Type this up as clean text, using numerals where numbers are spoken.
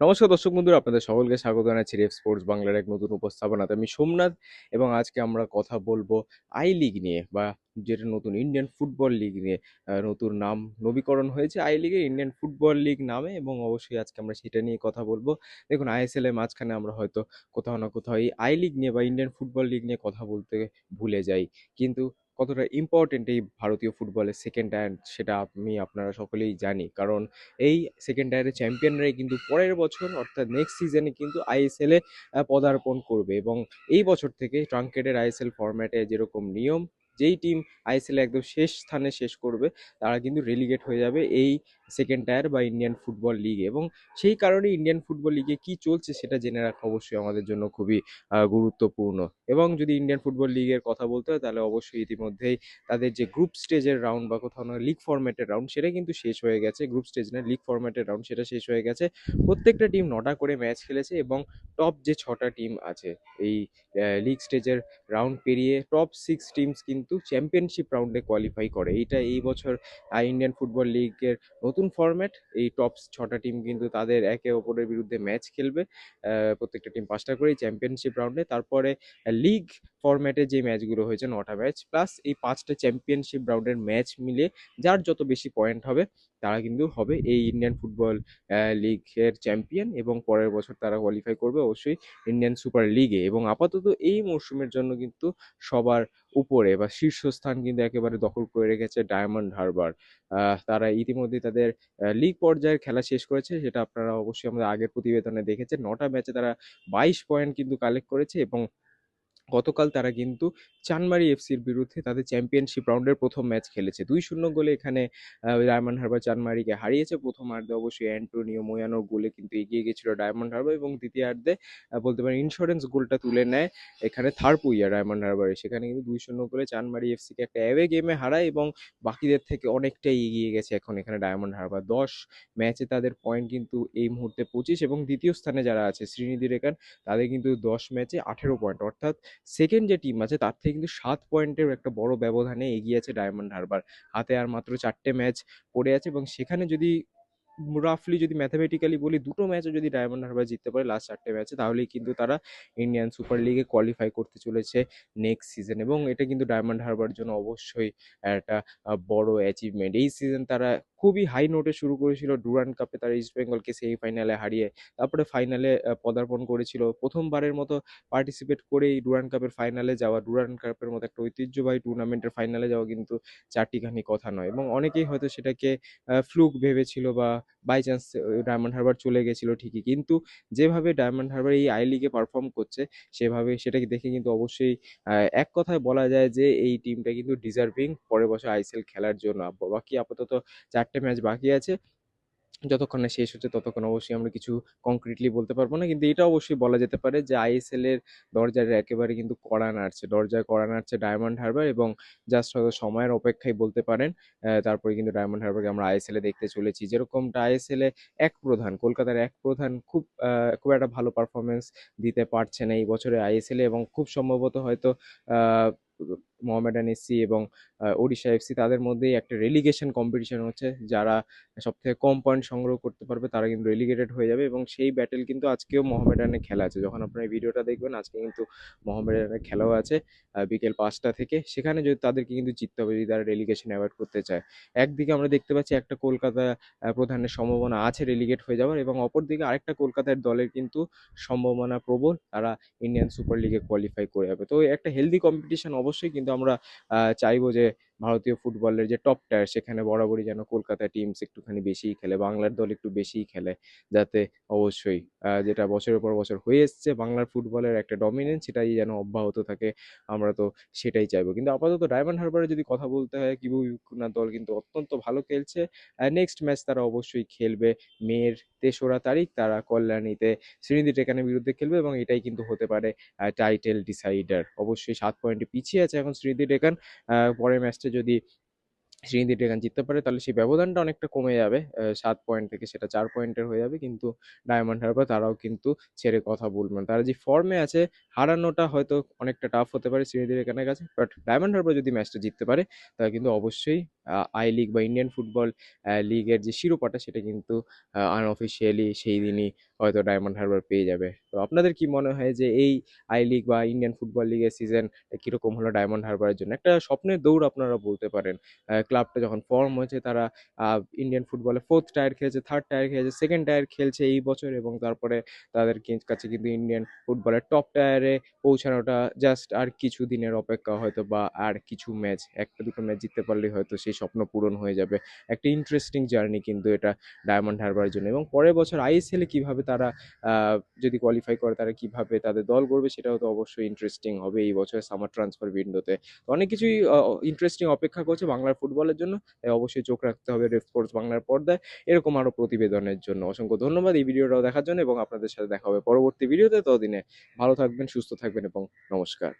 নমস্কার দর্শক বন্ধুরা, আপনাদের সকলকে স্বাগত জানাচ্ছি রেফ স্পোর্টস বাংলার এক নতুন উপস্থাপনাতে। আমি সোমনাথ এবং আজকে আমরা কথা বলবো আই লিগ নিয়ে, বা যেটা নতুন ইন্ডিয়ান ফুটবল লিগ নিয়ে। নতুন নাম নবীকরণ হয়েছে আই লিগের, ইন্ডিয়ান ফুটবল লিগ নামে, এবং অবশ্যই আজকে আমরা সেটা নিয়ে কথা বলবো। দেখুন, আইএসএল এর মাঝখানে আমরা হয়তো কোথাও না কোথাও এই আই লিগ নিয়ে বা ইন্ডিয়ান ফুটবল লিগ নিয়ে কথা বলতে ভুলে যাই, কিন্তু কতটা ইম্পর্টেন্ট এই ভারতীয় ফুটবলের সেকেন্ড টায়ার সেটা আমি আপনারা সকলেই জানি। কারণ এই সেকেন্ড টায়ারের চ্যাম্পিয়নরাই কিন্তু পরের বছর অর্থাৎ নেক্সট সিজনে কিন্তু আইএসএল এ পদার্পণ করবে। এবং এই বছর থেকে ট্রাঙ্কেটেড আইএসএল ফরম্যাটে যেরকম নিয়ম, যেই টিম আইএসএল একদম শেষ স্থানে শেষ করবে তারা কিন্তু রেলিগেট হয়ে যাবে এই সেকেন্ড টায়ার বা ইন্ডিয়ান ফুটবল লিগে। এবং সেই কারণে ইন্ডিয়ান ফুটবল লিগে কি চলছে সেটা জেনে রাখা অবশ্যই আমাদের জন্য খুবই গুরুত্বপূর্ণ। এবং যদি ইন্ডিয়ান ফুটবল লিগের কথা বলতে হয় তাহলে অবশ্যই ইতিমধ্যেই তাদের যে গ্রুপ স্টেজের রাউন্ড বা কোথাও না লিগ ফরম্যাটের রাউন্ড সেটা কিন্তু শেষ হয়ে গেছে। গ্রুপ স্টেজ না, লিগ ফরম্যাটের রাউন্ড সেটা শেষ হয়ে গেছে। প্রত্যেকটা টিম ৯টা করে ম্যাচ খেলেছে, এবং টপ যে ৬টা টিম আছে এই লিগ স্টেজের রাউন্ড পেরিয়ে টপ 6 টিমস কিন্তু চ্যাম্পিয়নশিপ রাউন্ডে কোয়ালিফাই করে। এইটা এই বছর ইন্ডিয়ান ফুটবল লিগের নতুন ফরম্যাট। এই টপ ৬টা টিম কিন্তু তাদের একে অপরের বিরুদ্ধে ম্যাচ খেলবে। প্রত্যেকটা টিম ৫টা করে চ্যাম্পিয়নশিপ রাউন্ডে। তারপরে লিগ ফরম্যাটে যে ম্যাচগুলো হয়েছে ৯টা ম্যাচ প্লাস এই ৫টা চ্যাম্পিয়নশিপ রাউন্ডের ম্যাচ মিলে যার যত বেশি পয়েন্ট হবে তারা কিন্তু হবে এই ইন্ডিয়ান ফুটবল লিগের চ্যাম্পিয়ন, এবং পরের বছর তারা কোয়ালিফাই করবে অবশ্যই ইন্ডিয়ান সুপার লিগে। এবং আপাতত এই মরশুমের জন্য কিন্তু সবার উপরে বা শীর্ষস্থান কিন্তু একেবারে দখল করে রেখেছে ডায়মন্ড হারবার। তারা ইতিমধ্যে তাদের লিগ পর্যায়ের খেলা শেষ করেছে, সেটা আপনারা অবশ্যই আমাদের আগের প্রতিবেদনে দেখেছেন। ৯টা ম্যাচে তারা ২২ পয়েন্ট কিন্তু কালেক্ট করেছে, এবং গতকাল তারা কিন্তু চানমারি এফসির বিরুদ্ধে তাদের চ্যাম্পিয়নশিপ রাউন্ডের প্রথম ম্যাচ খেলেছে। ২-০ গোলে এখানে ডায়মন্ড হারবার চানমারিকে হারিয়েছে। প্রথমার্ধে অবশ্যই অ্যান্টোনিও মোয়ানোর গোলে কিন্তু এগিয়ে গেছিল ডায়মন্ড হারবার, এবং দ্বিতীয়ার্ধে বলতে পারেন ইন্স্যুরেন্স গোলটা তুলে নেয় এখানে থার্পুইয়া ডায়মন্ড হারবারে। সেখানে কিন্তু ২-০ গোলে চানমারি এফসিকে একটা অ্যাওয়ে গেমে হারায়, এবং বাকিদের থেকে অনেকটাই এগিয়ে গেছে এখন এখানে ডায়মন্ড হারবার। ১০ ম্যাচে তাদের পয়েন্ট কিন্তু এই মুহূর্তে ২৫, এবং দ্বিতীয় স্থানে যারা আছে শ্রীনিধি রেখান তাদের কিন্তু ১০ ম্যাচে ১৮ পয়েন্ট, অর্থাৎ সেকেন্ড যে টিম আছে তার থেকে কিন্তু ৭ পয়েন্টের একটা বড় ব্যবধানে এগিয়ে আছে ডায়মন্ড হারবার। হাতে আর মাত্র ৪টে ম্যাচ পড়ে আছে, এবং সেখানে যদি রাফলি যদি ম্যাথামেটিক্যালি বলি, দুটো ম্যাচও যদি ডায়মন্ড হারবার জিততে পারে লাস্ট ৪টে ম্যাচে, তাহলেই কিন্তু তারা ইন্ডিয়ান সুপার লিগে কোয়ালিফাই করতে চলেছে নেক্সট সিজন। এবং এটা কিন্তু ডায়মন্ড হারবার জন্য অবশ্যই একটা বড় অ্যাচিভমেন্ট। এই সিজন তারা খুবই হাই নোটে শুরু করেছিল। ডুরান্ড কাপে তারা ইস্ট বেঙ্গলকে সেমিফাইনালে হারিয়ে তারপরে ফাইনালে পদার্পণ করেছিল। প্রথমবারের মতো পার্টিসিপেট করেই ডুরান্ড কাপের ফাইনালে যাওয়া, ডুরান্ড কাপের মতো একটা ঐতিহ্যবাহী টুর্নামেন্টের ফাইনালে যাওয়া কিন্তু চারটিখানি কথা নয়। এবং অনেকেই হয়তো সেটাকে ফ্লুক ভেবেছিল, বা বাই চান্স ডায়মন্ড হারবার চলে গেছিল ঠিকই, কিন্তু যেভাবে ডায়মন্ড হারবার এই আই লিগে পারফর্ম করছে সেভাবে সেটাকে দেখে কিন্তু অবশ্যই এক কথায় বলা যায় যে এই টিমটা কিন্তু ডিজার্ভিং পরের বছর আইএসএল খেলার জন্য। বাকি আপাতত ৪টে ম্যাচ বাকি আছে, যতক্ষণ না শেষ হচ্ছে ততক্ষণ অবশ্যই আমরা কিছু কংক্রিটলি বলতে পারবো না, কিন্তু এটা অবশ্যই বলা যেতে পারে যে আইএসএল এর দরজার একেবারে কিন্তু কড়া নাড়ছে, দরজায় কড়া নাড়ছে ডায়মন্ড হারবার, এবং জাস্ট হয়তো সময়ের অপেক্ষায় বলতে পারেন। তারপরে কিন্তু ডায়মন্ড হারবারকে আমরা আইএসএল এ দেখতে চলেছি। যেরকমটা আইএসএল এ এক প্রধান, কলকাতার এক প্রধান খুব একটা ভালো পারফরমেন্স দিতে পারছে না এই বছরে আইএসএল এ, এবং খুব সম্ভবত হয়তো আহ মোহামেডান এসসি এবং ওড়িশা এফসি তাদের মধ্যেই একটা রেলিগেশন কম্পিটিশন হচ্ছে। যারা সবথেকে কম পয়েন্ট সংগ্রহ করতে পারবে তারা কিন্তু রেলিগেটেড হয়ে যাবে, এবং সেই ব্যাটেল কিন্তু আজকেও মোহামেডানের খেলা আছে। যখন আপনারা এই ভিডিওটা দেখবেন আজকে কিন্তু মোহামেডানের খেলাও আছে বিকেল ৫টা থেকে। সেখানে যদি তাদেরকে কিন্তু জিততে হবে যদি তারা রেলিগেশন অ্যাভয়েড করতে চায়। একদিকে আমরা দেখতে পাচ্ছি একটা কলকাতা প্রধানের সম্ভাবনা আছে রেলিগেট হয়ে যাওয়ার, এবং অপরদিকে আরেকটা কলকাতার দলের কিন্তু সম্ভাবনা প্রবল, তারা ইন্ডিয়ান সুপার লিগে কোয়ালিফাই করে যাবে। তো একটা হেলদি কম্পিটিশন অবশ্যই, কিন্তু আমরা চাইবো যে ভারতীয় ফুটবলের যে টপ টায়ার সেখানে বরাবরই যেন কলকাতা টিমস একটুখানি বেশিই খেলে, বাংলার দল একটু বেশিই খেলে, যাতে অবশ্যই যেটা বছরের পর বছর হয়ে এসছে বাংলার ফুটবলের একটা ডমিনেন্স সেটাই যেন অব্যাহত থাকে। আমরা তো সেটাই চাইবো। কিন্তু আপাতত ডায়মন্ড হারবারের যদি কথা বলতে হয়, কিবুইকুনার দল কিন্তু অত্যন্ত ভালো খেলছে। নেক্সট ম্যাচ তারা অবশ্যই খেলবে মের ৩রা তারিখ, তারা কল্যাণীতে শ্রীনিধি টেকানের বিরুদ্ধে খেলবে, এবং এটাই কিন্তু হতে পারে টাইটেল ডিসাইডার। অবশ্যই ৭ পয়েন্টে পিছিয়ে আছে এখন শ্রীনিধি টেকান। পরের ম্যাচটা যদি শ্রীনিধি টেকান জিততে পারে তাহলে সেই ব্যবধানটা অনেকটা কমে যাবে, ৭ পয়েন্ট থেকে সেটা ৪ পয়েন্টের হয়ে যাবে। কিন্তু ডায়মন্ড হারবার তারাও কিন্তু ছেড়ে কথা বলবে না, তারা যে ফর্মে আছে হারানোটা হয়তো অনেকটা টাফ হতে পারে শ্রীনিধি টেকানের কাছে, বাট ডায়মন্ড হারবার যদি ম্যাচটা জিততে পারে তারা কিন্তু অবশ্যই আই লিগ বা ইন্ডিয়ান ফুটবল লিগের যে শিরোপাটা সেটা কিন্তু আনঅফিসিয়ালি সেই দিনই হয়তো ডায়মন্ড হারবার পেয়ে যাবে। তো আপনাদের কি মনে হয় যে এই আই লিগ বা ইন্ডিয়ান ফুটবল লিগের সিজন কিরকম হলো ডায়মন্ড হারবারের জন্য? একটা স্বপ্নের দৌড় আপনারা বলতে পারেন। ক্লাবটা যখন ফর্ম হয়েছে তারা ইন্ডিয়ান ফুটবলে 4th টায়ার খেলেছে, 3rd টায়ার খেলেছে, 2nd টায়ার খেলছে এই বছর, এবং তারপরে তাদের কাছে কিন্তু ইন্ডিয়ান ফুটবলের টপ টায়ারে পৌঁছানোটা জাস্ট আর কিছু দিনের অপেক্ষা হয়তো, বা আর কিছু ম্যাচ, একটা দুটো ম্যাচ জিততে পারলেই হয়তো সেই স্বপ্ন পূরণ হয়ে যাবে। একটা ইন্টারেস্টিং জার্নি কিন্তু এটা ডায়মন্ড হারবারের জন্য, এবং পরের বছর আইএসএলে কিভাবে তারা যদি কোয়ালিফাই করে তারা কিভাবে তাদের দল গড়বে সেটাও তো অবশ্যই ইন্টারেস্টিং হবে এই বছর সামার ট্রান্সফার উইন্ডোতে। তো অনেক কিছুই ইন্টারেস্টিং অপেক্ষা করছে বাংলার ফুটবলের জন্য, তাই অবশ্যই চোখ রাখতে হবে রেড স্পোর্টস বাংলার পর্দায় এরকম আরও প্রতিবেদনের জন্য। অসংখ্য ধন্যবাদ এই ভিডিওটাও দেখার জন্য, এবং আপনাদের সাথে দেখা হবে পরবর্তী ভিডিওতে। ততদিনে ভালো থাকবেন, সুস্থ থাকবেন এবং নমস্কার।